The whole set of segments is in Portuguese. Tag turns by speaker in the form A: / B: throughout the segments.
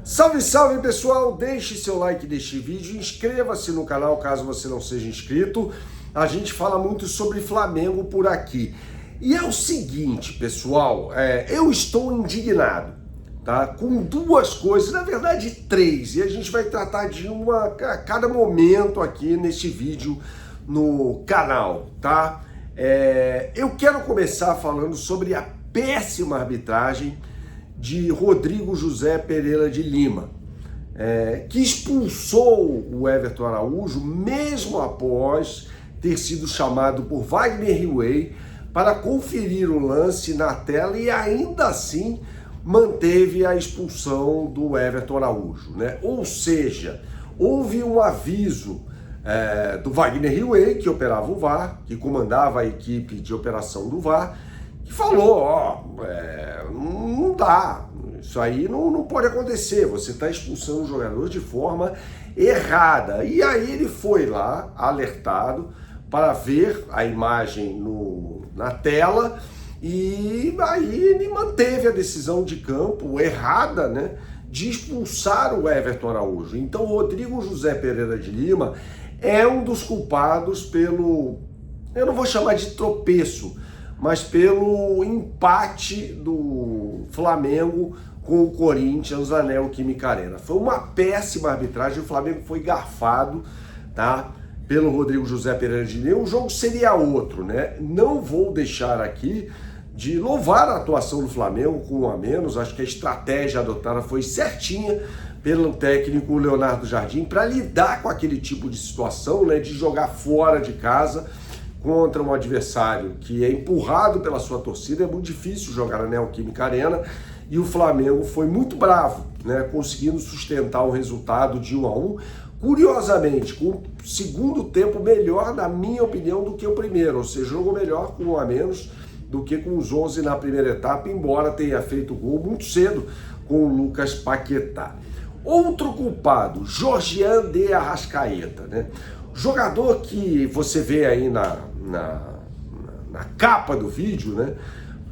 A: Salve, salve pessoal, deixe seu like neste vídeo, inscreva-se no canal caso você não seja inscrito. A gente fala muito sobre Flamengo por aqui. E é o seguinte, pessoal, eu estou indignado, tá? Com duas coisas, na verdade três, e a gente vai tratar de uma a cada momento aqui neste vídeo no canal, tá? Eu quero começar falando sobre a péssima arbitragem de Rodrigo José Pereira de Lima, que expulsou o Everton Araújo mesmo após ter sido chamado por Wagner Hiway para conferir o lance na tela e ainda assim manteve a expulsão do Everton Araújo, né? Ou seja, houve um aviso do Wagner Hiway, que operava o VAR, que comandava a equipe de operação do VAR, que falou, não dá, isso aí não pode acontecer, você está expulsando o jogador de forma errada. E aí ele foi lá, alertado, para ver a imagem na tela, e aí ele manteve a decisão de campo errada, né, de expulsar o Everton Araújo. Então o Rodrigo José Pereira de Lima é um dos culpados pelo, eu não vou chamar de tropeço, mas pelo empate do Flamengo com o Corinthians na Neoquímica Arena. Foi uma péssima arbitragem, o Flamengo foi garfado, tá, pelo Rodrigo José Pereira de Lima. O jogo seria outro, né? Não vou deixar aqui de louvar a atuação do Flamengo com 1 a menos, acho que a estratégia adotada foi certinha pelo técnico Leonardo Jardim para lidar com aquele tipo de situação, né, de jogar fora de casa contra um adversário que é empurrado pela sua torcida. É muito difícil jogar na Neoquímica Arena, e o Flamengo foi muito bravo, né, conseguindo sustentar o resultado de 1 a 1, curiosamente, com o segundo tempo melhor, na minha opinião, do que o primeiro, ou seja, jogou melhor com 1 a menos do que com os 11 na primeira etapa, embora tenha feito gol muito cedo com o Lucas Paquetá. Outro culpado, Georgian de Arrascaeta, né? Jogador que você vê aí na capa do vídeo, né,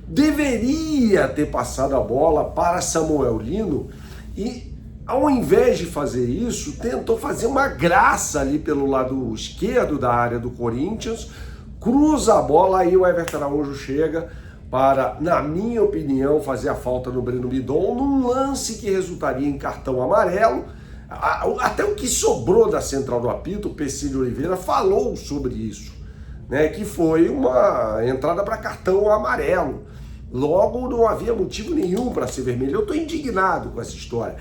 A: deveria ter passado a bola para Samuel Lino e, ao invés de fazer isso, tentou fazer uma graça ali pelo lado esquerdo da área do Corinthians, cruza a bola, aí o Everton Araújo chega para, na minha opinião, fazer a falta no Breno Bidon, num lance que resultaria em cartão amarelo. Até o que sobrou da central do apito, o PC de Oliveira, falou sobre isso, né, que foi uma entrada para cartão amarelo. Logo, não havia motivo nenhum para ser vermelho. Eu estou indignado com essa história.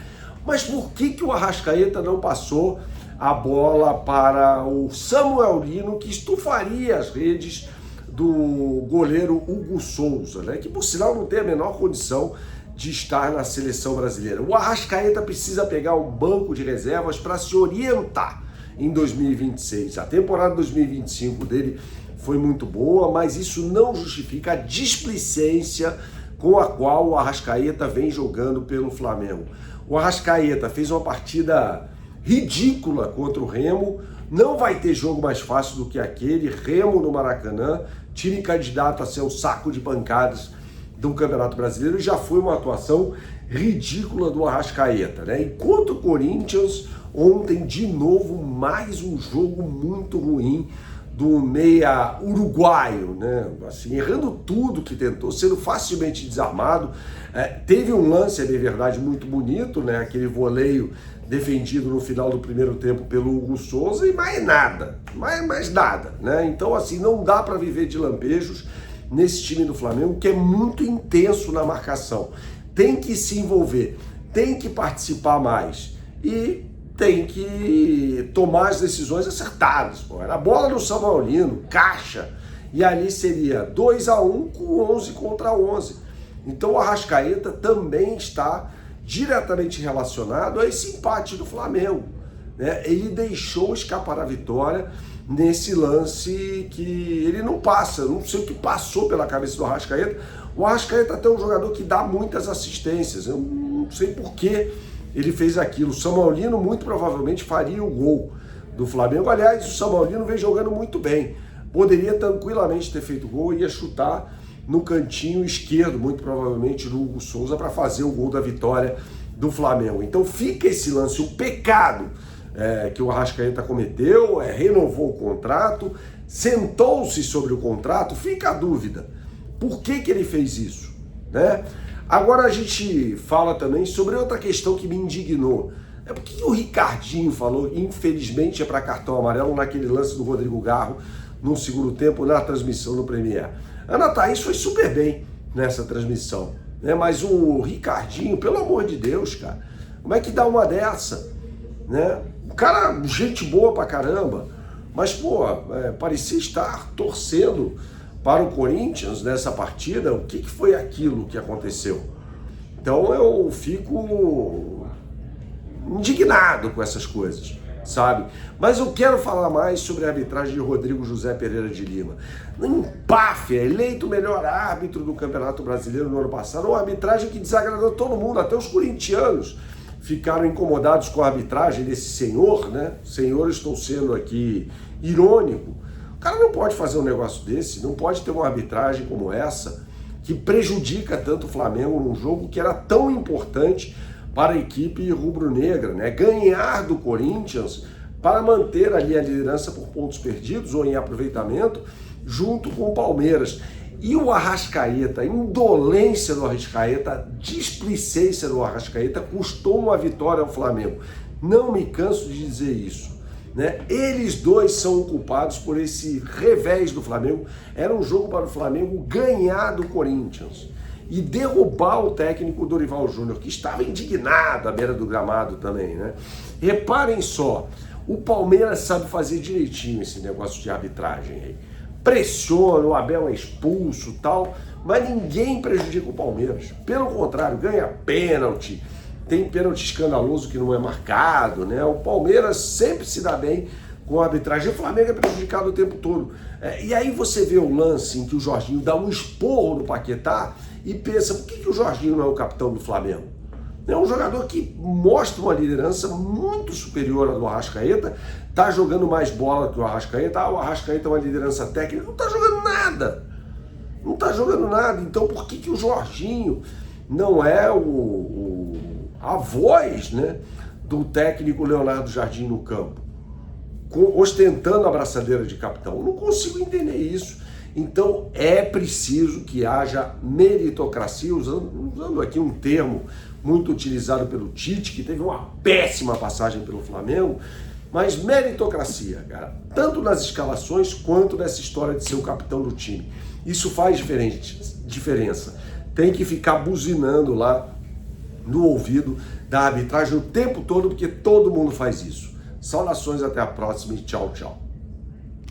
A: Mas por que o Arrascaeta não passou a bola para o Samuel Lino, que estufaria as redes do goleiro Hugo Souza, né, que por sinal não tem a menor condição de estar na seleção brasileira? O Arrascaeta precisa pegar um banco de reservas para se orientar em 2026. A temporada 2025 dele foi muito boa, mas isso não justifica a displicência com a qual o Arrascaeta vem jogando pelo Flamengo. O Arrascaeta fez uma partida ridícula contra o Remo, não vai ter jogo mais fácil do que aquele. Remo no Maracanã, time candidato a ser o saco de pancadas do Campeonato Brasileiro, e já foi uma atuação ridícula do Arrascaeta, né? Enquanto o Corinthians, ontem de novo, mais um jogo muito ruim do meia uruguaio, né? Assim, errando tudo que tentou, sendo facilmente desarmado. Teve um lance, é bem verdade, muito bonito, né? Aquele voleio defendido no final do primeiro tempo pelo Hugo Souza, e mais nada, mais nada, né? Então, assim, não dá para viver de lampejos nesse time do Flamengo, que é muito intenso na marcação. Tem que se envolver, tem que participar mais e tem que tomar as decisões acertadas. Pô. Era a bola no Samuel Lino, caixa, e ali seria 2 a 1 com 11 contra 11. Então o Arrascaeta também está diretamente relacionado a esse empate do Flamengo, né? Ele deixou escapar a vitória nesse lance que ele não passa. Não sei o que passou pela cabeça do Arrascaeta. O Arrascaeta até é um jogador que dá muitas assistências, eu não sei por que ele fez aquilo. O Samuel Lino muito provavelmente faria o gol do Flamengo. Aliás, o Samuel Lino vem jogando muito bem, poderia tranquilamente ter feito gol, ia chutar no cantinho esquerdo, muito provavelmente do Hugo Souza, para fazer o gol da vitória do Flamengo. Então fica esse lance, o pecado que o Arrascaeta cometeu, renovou o contrato, sentou-se sobre o contrato, fica a dúvida. Por que ele fez isso? Né? Agora a gente fala também sobre outra questão que me indignou. Por que o Ricardinho falou, infelizmente é para cartão amarelo, naquele lance do Rodrigo Garro, no segundo tempo, na transmissão do Premier? Ana Thaís foi super bem nessa transmissão, né? Mas o Ricardinho, pelo amor de Deus, cara, como é que dá uma dessa? Né? O cara, gente boa pra caramba, mas, pô, parecia estar torcendo para o Corinthians nessa partida. O que foi aquilo que aconteceu? Então eu fico indignado com essas coisas, sabe? Mas eu quero falar mais sobre a arbitragem de Rodrigo José Pereira de Lima. Empáfia, eleito o melhor árbitro do Campeonato Brasileiro no ano passado, uma arbitragem que desagradou todo mundo, até os corintianos ficaram incomodados com a arbitragem desse senhor, né? Senhor, estou sendo aqui irônico. O cara não pode fazer um negócio desse, não pode ter uma arbitragem como essa, que prejudica tanto o Flamengo num jogo que era tão importante para a equipe rubro-negra, né? Ganhar do Corinthians para manter ali a liderança por pontos perdidos ou em aproveitamento junto com o Palmeiras. E o Arrascaeta, a indolência do Arrascaeta, a displicência do Arrascaeta custou uma vitória ao Flamengo. Não me canso de dizer isso, né? Eles dois são culpados por esse revés do Flamengo. Era um jogo para o Flamengo ganhar do Corinthians e derrubar o técnico Dorival Júnior, que estava indignado à beira do gramado também, né? Reparem só, o Palmeiras sabe fazer direitinho esse negócio de arbitragem aí. Pressiona, o Abel é expulso e tal, mas ninguém prejudica o Palmeiras. Pelo contrário, ganha pênalti, tem pênalti escandaloso que não é marcado, né? O Palmeiras sempre se dá bem com a arbitragem. O Flamengo é prejudicado o tempo todo. E aí você vê o lance em que o Jorginho dá um esporro no Paquetá e pensa, por que o Jorginho não é o capitão do Flamengo? É um jogador que mostra uma liderança muito superior à do Arrascaeta, tá jogando mais bola que o Arrascaeta. O Arrascaeta é uma liderança técnica, não tá jogando nada. Não tá jogando nada. Então por que o Jorginho não é a voz, né, do técnico Leonardo Jardim no campo, ostentando a braçadeira de capitão? Eu não consigo entender isso. Então é preciso que haja meritocracia, usando aqui um termo muito utilizado pelo Tite, que teve uma péssima passagem pelo Flamengo, mas meritocracia, cara, tanto nas escalações quanto nessa história de ser o capitão do time. Isso faz diferença. Tem que ficar buzinando lá no ouvido da arbitragem o tempo todo, porque todo mundo faz isso. Saudações, até a próxima e tchau, tchau.